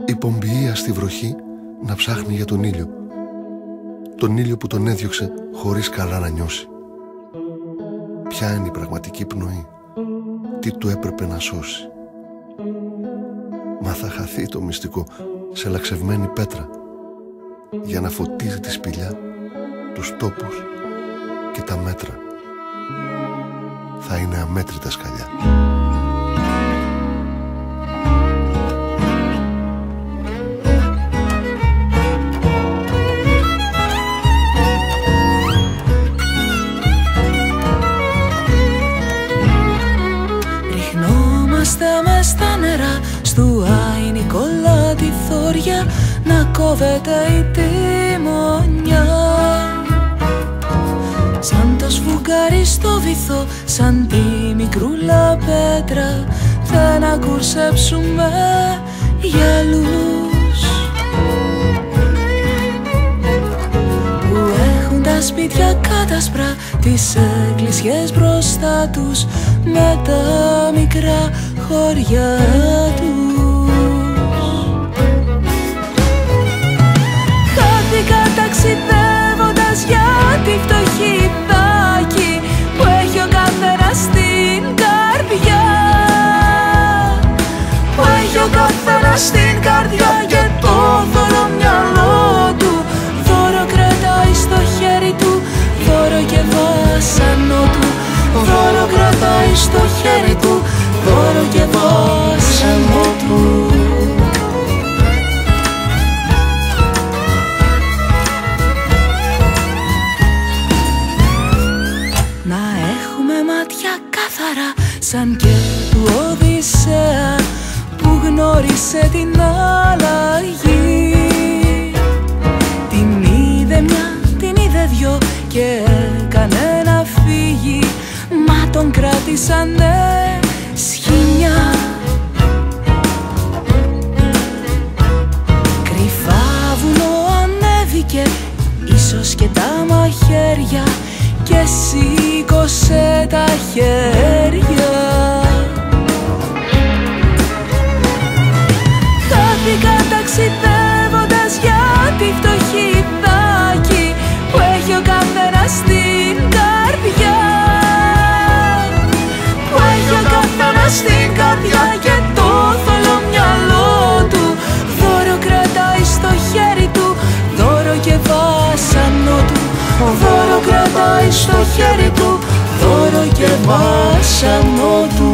Η πομπιεία στη βροχή να ψάχνει για τον ήλιο, τον ήλιο που τον έδιωξε χωρίς καλά να νιώσει. Ποια είναι η πραγματική πνοή, τι του έπρεπε να σώσει. Μα θα χαθεί το μυστικό σε λαξευμένη πέτρα, για να φωτίζει τη σπηλιά, τους τόπους και τα μέτρα. Θα είναι αμέτρητα σκαλιά. Ριχνόμαστε μες στα νερά, στου Άι Νικόλα τη θόρια, να κόβεται η τιμονιά. Σαν το σφουγγάρι στο βυθό, σαν τη μικρούλα πέτρα, δεν ακουρσέψουμε γυαλούς που έχουν τα σπίτια κάτασπρα, τις εκκλησιές μπροστά τους, με τα μικρά χωριά τους. Χάθηκα ταξιδεύοντας για τη φτωχή δάκη που έχει ο καθένας στην καρδιά, που έχει ο καθένας στην καρδιά, και το δώρο μυαλό του δώρο κρατάει στο χέρι του, δώρο και βάσανο του, δώρο κρατάει στο χέρι του, δώρο και βάσανο του. Να έχουμε μάτια κάθαρα, σαν και του Οδυσσέα που γνώρισε την αλλαγή. Την είδε μια, την είδε δυο και έκανε να φύγει, μα τον κράτησανε σχοινιά. Κρυφά βουνό ανέβηκε, ίσως και τα μαχαίρια, και σήκωσε τα χέρια. Χάθηκα ταξιδεύοντας για τη φτωχή δάκη που έχει ο καθένας στην καρδιά, που έχει ο καθένας στην καρδιά, και το θολό μυαλό του δώρο κρατάει στο χέρι του, δώρο και βάσανο του, δώρο κρατάει στο χέρι του, δώρο και βάσανο του.